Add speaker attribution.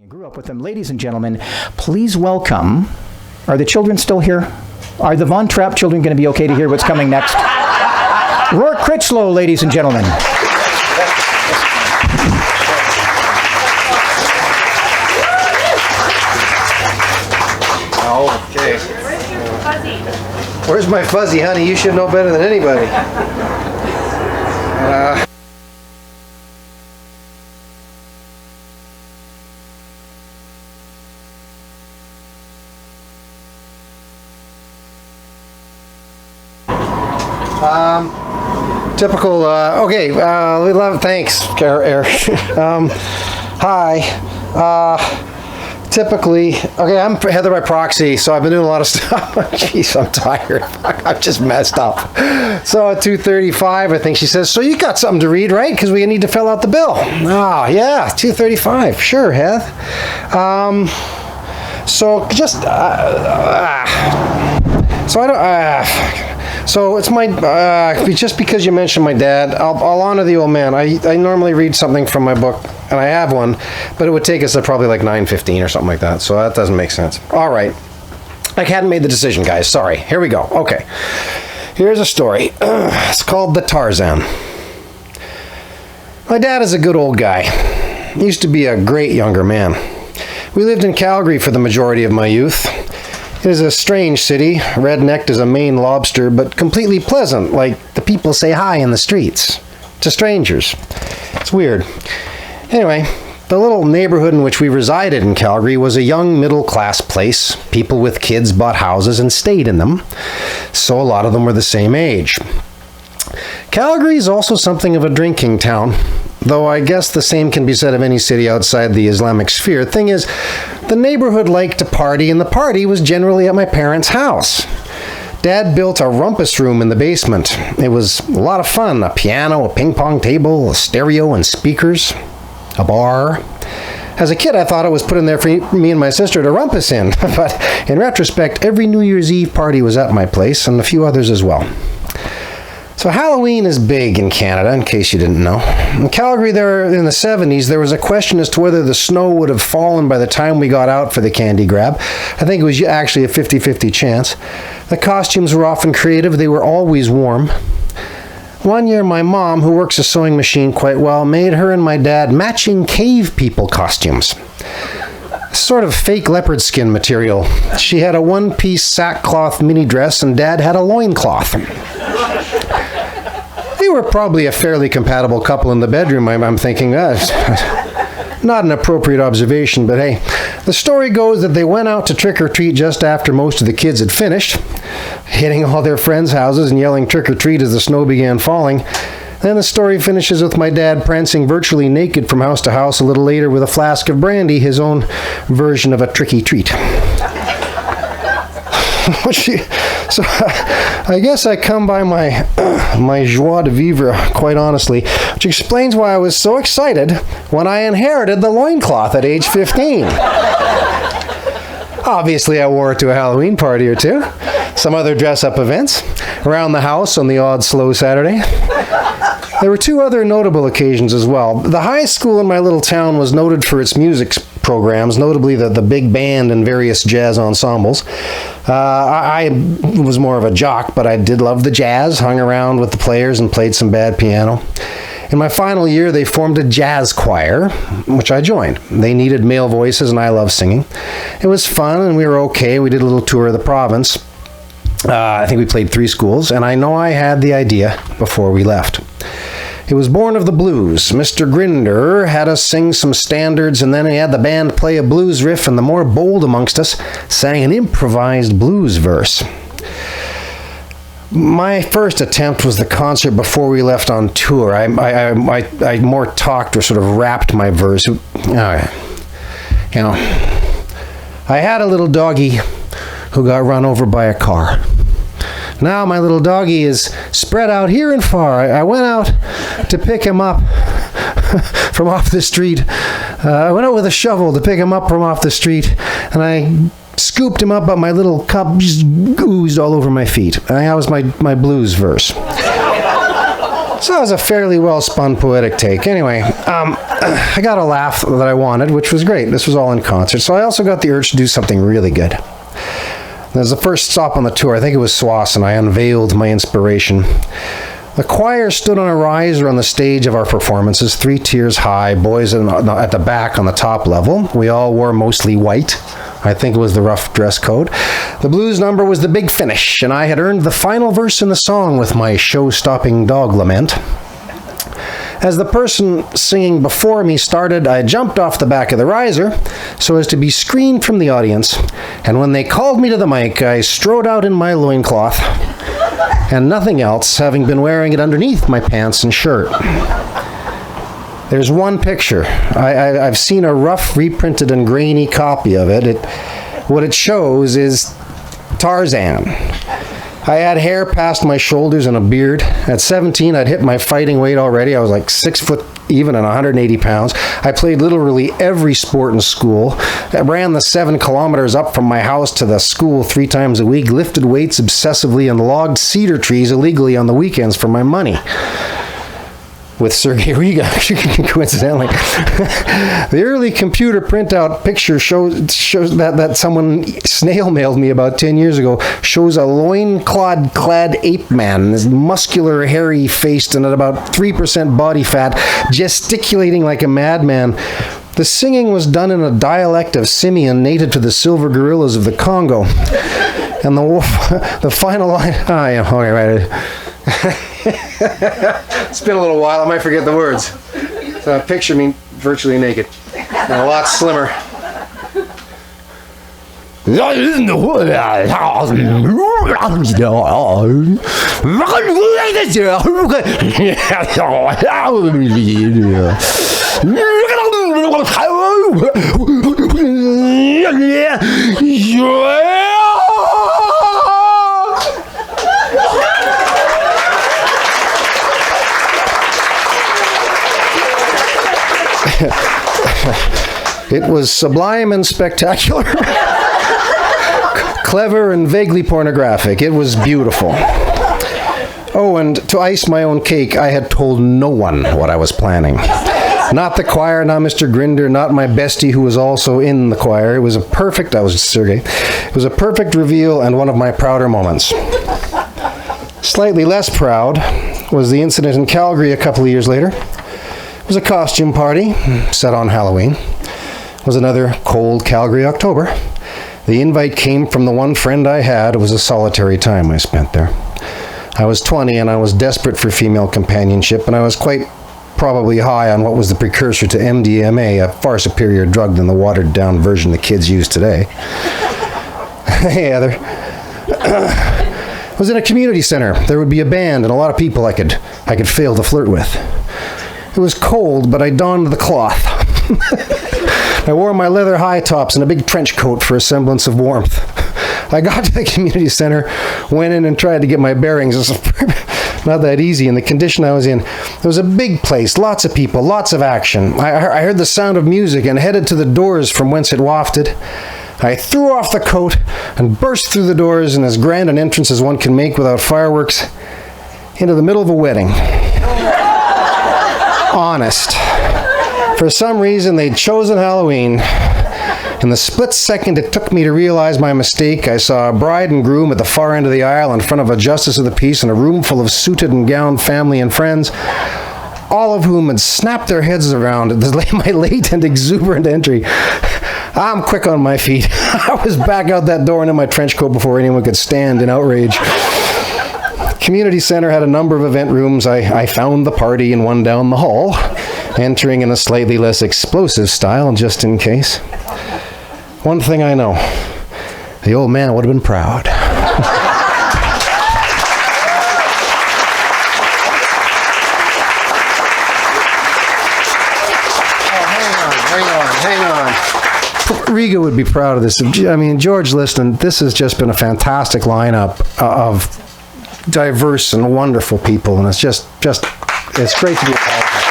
Speaker 1: You grew up with them. Ladies and gentlemen, please welcome, are the children still here? Are the Von Trapp children going to be okay to hear what's coming next? Roark Critchlow, ladies and gentlemen.
Speaker 2: Okay. Where's my fuzzy, honey? You should know better than anybody. Typical, okay, we love, thanks, Eric. Hi. Typically, okay, I'm Heather by proxy, so I've been doing a lot of stuff. Jeez, I'm tired. I've just messed up. So at 2:35, I think she says, so you got something to read, right? Because we need to fill out the bill. Oh, yeah, 2:35. Sure, Heath. So just, so I don't, so it's my, just because you mentioned my dad, I'll honor the old man. I normally read something from my book, and I have one, but it would take us to probably like 9:15 or something like that, so that doesn't make sense. All right. I hadn't made the decision, guys. Sorry. Here we go. Okay. Here's a story. It's called The Tarzan. My dad is a good old guy. He used to be a great younger man. We lived in Calgary for the majority of my youth. It is a strange city, rednecked as a Maine lobster, but completely pleasant, like the people say hi in the streets to strangers. It's weird. Anyway, the little neighborhood in which we resided in Calgary was a young middle-class place. People with kids bought houses and stayed in them, so a lot of them were the same age. Calgary is also something of a drinking town, though I guess the same can be said of any city outside the Islamic sphere. Thing is, the neighborhood liked to party, and the party was generally at my parents' house. Dad built a rumpus room in the basement. It was a lot of fun. A piano, a ping pong table, a stereo and speakers, a bar. As a kid, I thought it was put in there for me and my sister to rumpus in, but in retrospect, every New Year's Eve party was at my place, and a few others as well. So Halloween is big in Canada, in case you didn't know. In Calgary, in the 70s, there was a question as to whether the snow would have fallen by the time we got out for the candy grab. I think it was actually a 50-50 chance. The costumes were often creative. They were always warm. One year, my mom, who works a sewing machine quite well, made her and my dad matching cave people costumes. Sort of fake leopard skin material. She had a one-piece sackcloth mini dress, and Dad had a loincloth. They were probably a fairly compatible couple in the bedroom, I'm thinking. Not an appropriate observation, but hey. The story goes that they went out to trick-or-treat just after most of the kids had finished, hitting all their friends' houses and yelling trick-or-treat as the snow began falling. Then the story finishes with my dad prancing virtually naked from house to house a little later with a flask of brandy, his own version of a tricky treat. So I guess I come by my joie de vivre, quite honestly, which explains why I was so excited when I inherited the loincloth at age 15. Obviously, I wore it to a Halloween party or two, some other dress-up events, around the house on the odd slow Saturday. There were two other notable occasions as well. The high school in my little town was noted for its music programs, notably the big band and various jazz ensembles. I was more of a jock, but I did love the jazz, hung around with the players and played some bad piano. In my final year, they formed a jazz choir, which I joined. They needed male voices, and I love singing. It was fun, and we were okay. We did a little tour of the province. I think we played 3 schools, and I know I had the idea before we left. It was born of the blues. Mr. Grinder had us sing some standards, and then he had the band play a blues riff, and the more bold amongst us sang an improvised blues verse. My first attempt was the concert before we left on tour. I more talked or sort of rapped my verse. I had a little doggy who got run over by a car. Now my little doggy is spread out here and far. I went out to pick him up from off the street. I went out with a shovel to pick him up from off the street, and I scooped him up, but my little cup just oozed all over my feet. That was my blues verse. So that was a fairly well-spun poetic take. Anyway, I got a laugh that I wanted, which was great. This was all in concert. So I also got the urge to do something really good. That was the first stop on the tour. I think it was Swass, and I unveiled my inspiration. The choir stood on a riser on the stage of our performances, 3 tiers high, boys at the back on the top level. We all wore mostly white. I think it was the rough dress code. The blues number was the big finish, and I had earned the final verse in the song with my show-stopping dog lament. As the person singing before me started, I jumped off the back of the riser so as to be screened from the audience, and when they called me to the mic, I strode out in my loincloth and nothing else, having been wearing it underneath my pants and shirt. There's one picture. I've seen a rough, reprinted and grainy copy of it. What it shows is Tarzan. I had hair past my shoulders and a beard. At 17, I'd hit my fighting weight already. I was like 6 foot even and 180 pounds. I played literally every sport in school. I ran the 7 kilometers up from my house to the school 3 times a week, lifted weights obsessively, and logged cedar trees illegally on the weekends for my money. With Sergei Riga, coincidentally. The early computer printout picture shows that someone snail mailed me about 10 years ago, shows a loincloth-clad ape man, this muscular, hairy-faced, and at about 3% body fat, gesticulating like a madman. The singing was done in a dialect of simian native to the silver gorillas of the Congo. And the final line... Ah, yeah, okay, right. It's been a little while, I might forget the words. So picture me virtually naked. And a lot slimmer. It was sublime and spectacular. Clever and vaguely pornographic. It was beautiful. Oh, and to ice my own cake, I had told no one what I was planning. Not the choir, not Mr. Grinder, not my bestie who was also in the choir. It was a perfect reveal and one of my prouder moments. Slightly less proud was the incident in Calgary a couple of years later. It was a costume party set on Halloween. It was another cold Calgary October. The invite came from the one friend I had. It was a solitary time I spent there. I was 20 and I was desperate for female companionship, and I was quite probably high on what was the precursor to MDMA, a far superior drug than the watered-down version the kids use today. Hey, Heather. It was in a community center. There would be a band and a lot of people I could fail to flirt with. It was cold, but I donned the cloth. I wore my leather high tops and a big trench coat for a semblance of warmth. I got to the community center, went in and tried to get my bearings. It was not that easy in the condition I was in. It was a big place, lots of people, lots of action. I heard the sound of music and headed to the doors from whence it wafted. I threw off the coat and burst through the doors in as grand an entrance as one can make without fireworks into the middle of a wedding. Honest. For some reason, they'd chosen Halloween. In the split second it took me to realize my mistake, I saw a bride and groom at the far end of the aisle in front of a justice of the peace and a room full of suited and gowned family and friends, all of whom had snapped their heads around my late and exuberant entry. I'm quick on my feet. I was back out that door and in my trench coat before anyone could stand in outrage. Community center had a number of event rooms. I found the party in one down the hall, entering in a slightly less explosive style just in case. One thing I know, the old man would have been proud. Hang on. Riga would be proud of this. I mean, George, listen, this has just been a fantastic lineup of diverse and wonderful people, and it's great to be a part of it.